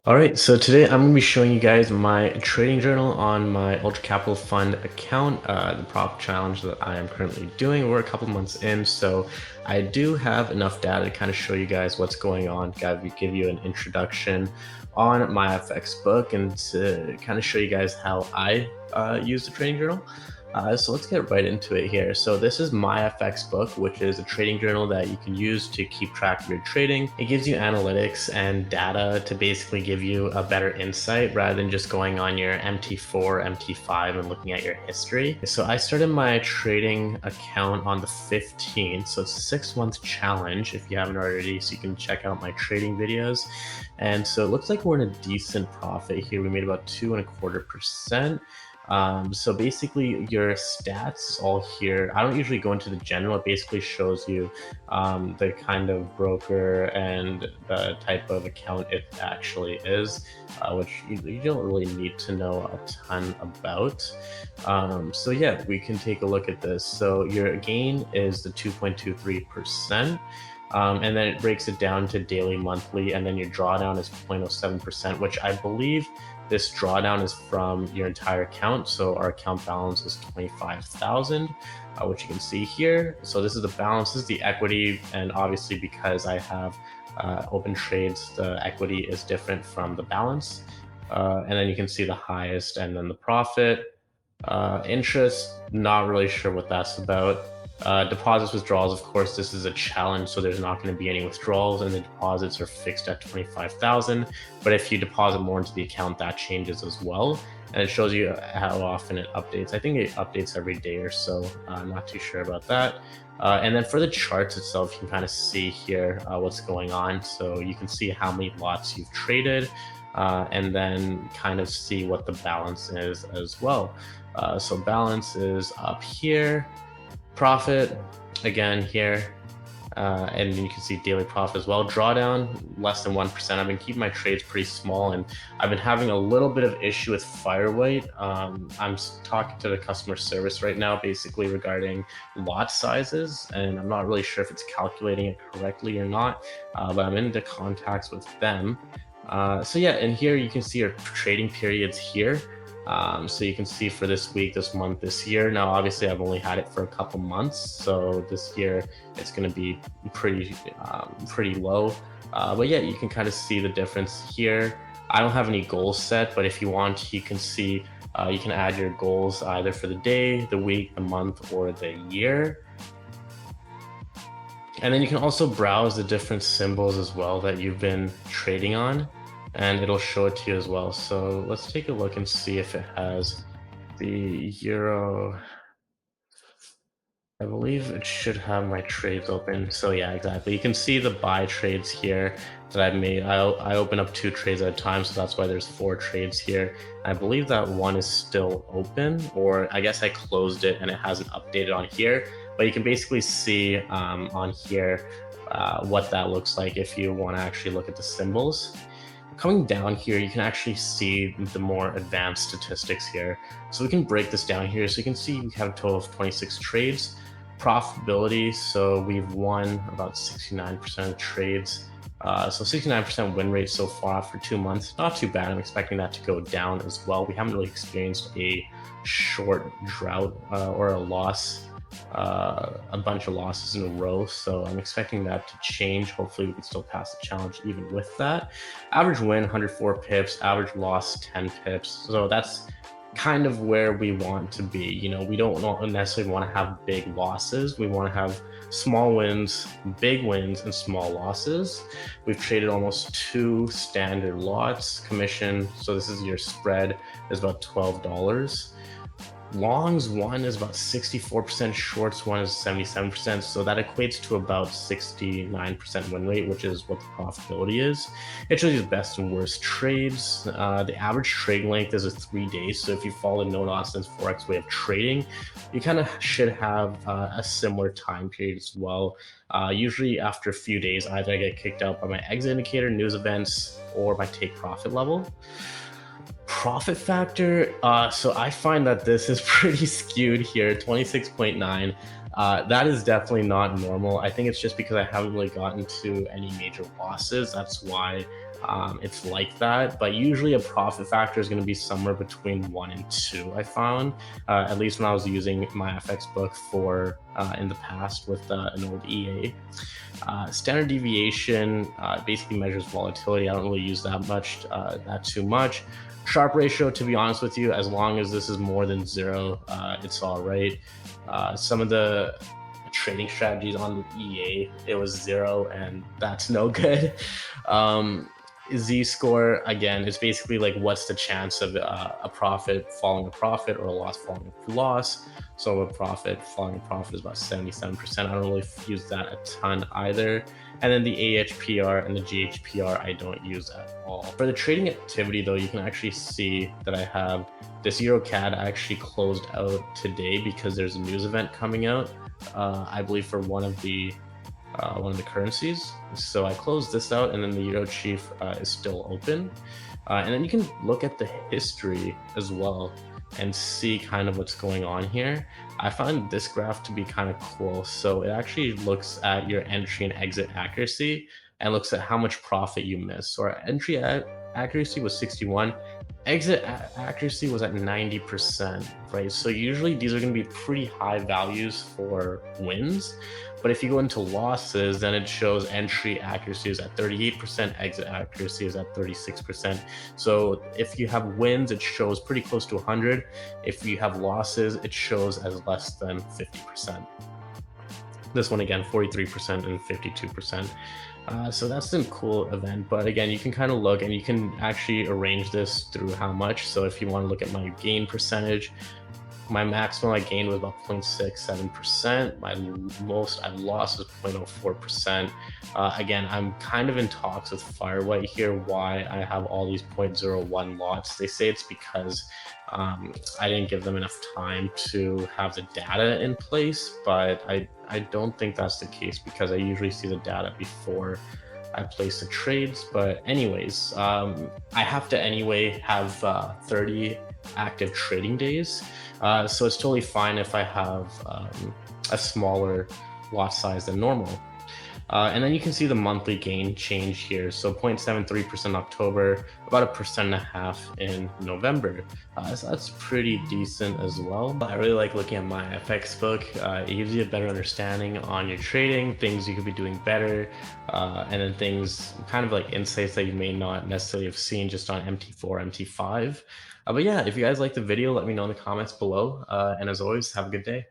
All right, so today I'm going to be showing you guys my trading journal on my Ultra Capital Fund account, the prop challenge that I am currently doing. We're a couple months in, so I do have enough data to kind of show you guys what's going on, give you an introduction on MyfxBook and to kind of show you guys how I use the trading journal. So let's get right into it here. So this is MyfxBook, which is a trading journal that you can use to keep track of your trading. It gives you analytics and data to basically give you a better insight rather than just going on your MT4, MT5 and looking at your history. So I started my trading account on the 15th. So it's a 6-month challenge if you haven't already. So you can check out my trading videos. And so it looks like we're in a decent profit here. We made about 2.25%. So basically your stats all here. I don't usually go into the general. It basically shows you the kind of broker and the type of account it actually is, which you don't really need to know a ton about. So yeah, we can take a look at this. So your gain is the 2.23%. And then it breaks it down to daily, monthly, and then your drawdown is 0.07%, which I believe this drawdown is from your entire account. So our account balance is 25,000, which you can see here. So this is the balance, this is the equity, and obviously because I have open trades, the equity is different from the balance. And then you can see the highest and then the profit. Interest, not really sure what that's about. Deposits, withdrawals, of course, this is a challenge, so there's not going to be any withdrawals, and the deposits are fixed at 25,000. But if you deposit more into the account, that changes as well, and it shows you how often it updates. I think it updates every day or so. I'm not too sure about that. And then for the charts itself, you can kind of see here what's going on. So you can see how many lots you've traded, and then kind of see what the balance is as well. So balance is up here, profit again here, and you can see daily profit as well. Drawdown less than 1%. I've been keeping my trades pretty small, and I've been having a little bit of issue with Firewhite. I'm talking to the customer service right now, basically regarding lot sizes, and I'm not really sure if it's calculating it correctly or not, but I'm into contacts with them. So yeah, and here you can see our trading periods here. So you can see for this week, this month, this year. Now, obviously, I've only had it for a couple months, so this year it's going to be pretty low. But yeah, you can kind of see the difference here. I don't have any goals set, but if you want, you can see you can add your goals either for the day, the week, the month, or the year. And then you can also browse the different symbols as well that you've been trading on, and it'll show it to you as well. So let's take a look and see if it has the euro. I believe it should have my trades open. So yeah, exactly. You can see the buy trades here that I've made. I open up 2 trades at a time, so that's why there's 4 trades here. I believe that one is still open, or I guess I closed it and it hasn't updated on here. But you can basically see on here what that looks like if you want to actually look at the symbols. Coming down here, you can actually see the more advanced statistics here. So we can break this down here. So you can see we have a total of 26 trades. Profitability, so we've won about 69% of trades. So 69% win rate so far after 2 months. Not too bad. I'm expecting that to go down as well. We haven't really experienced a short drought or a loss, a bunch of losses in a row. So I'm expecting that to change. Hopefully we can still pass the challenge even with that. Average win, 104 pips. Average loss, 10 pips. So that's kind of where we want to be. You know, we don't necessarily want to have big losses. We want to have small wins, big wins, and small losses. We've traded almost 2 standard lots. Commission, so this is your spread, is about $12. Longs one is about 64%, shorts one is 77%, so that equates to about 69% win rate, which is what the profitability is. It shows you the best and worst trades. The average trading length is 3 days, so if you follow no nonsense Forex way of trading, you kind of should have a similar time period as well. Usually after a few days, either I get kicked out by my exit indicator, news events, or my take profit level. Profit factor, so I find that this is pretty skewed here, 26.9. That is definitely not normal. I think it's just because I haven't really gotten to any major losses. That's why it's like that, but usually a profit factor is going to be somewhere between 1 and 2. I found, at least when I was using MyfxBook for in the past with an old EA. Standard deviation basically measures volatility. I don't really use that too much. Sharp ratio, to be honest with you, as long as this is more than 0, it's all right. Some of the trading strategies on the EA, it was 0, and that's no good. Um, Z score, again, is basically like what's the chance of a profit following a profit or a loss following a loss. So a profit following a profit is about 77%. I don't really use that a ton either. And then the AHPR and the GHPR, I don't use at all. For the trading activity, though, you can actually see that I have this Euro CAD actually closed out today because there's a news event coming out. I believe for one of the currencies. So I closed this out, and then the Euro Chief is still open. And then you can look at the history as well and see kind of what's going on here. I find this graph to be kind of cool. So it actually looks at your entry and exit accuracy and looks at how much profit you missed. So our entry accuracy was 61. Exit accuracy was at 90%, right? So usually these are going to be pretty high values for wins. But if you go into losses, then it shows entry accuracy is at 38%, exit accuracy is at 36%. So if you have wins, it shows pretty close to 100. If you have losses, it shows as less than 50%. This one again, 43% and 52%. So that's a cool event, but again, you can kind of look and you can actually arrange this through how much. So if you want to look at my gain percentage, my maximum I gained was about 0.67%. My most I lost was 0.04%. Again, I'm kind of in talks with Firewhite here why I have all these 0.01 lots. They say it's because I didn't give them enough time to have the data in place, but I don't think that's the case because I usually see the data before I place the trades. But anyways, I have to anyway have 30 active trading days. So it's totally fine if I have a smaller lot size than normal. And then you can see the monthly gain change here. So 0.73% October, about 1.5% in November. So that's pretty decent as well. I really like looking at my FX book. It gives you a better understanding on your trading, things you could be doing better, and then things kind of like insights that you may not necessarily have seen just on MT4, MT5. But yeah, if you guys like the video, let me know in the comments below. And as always, have a good day.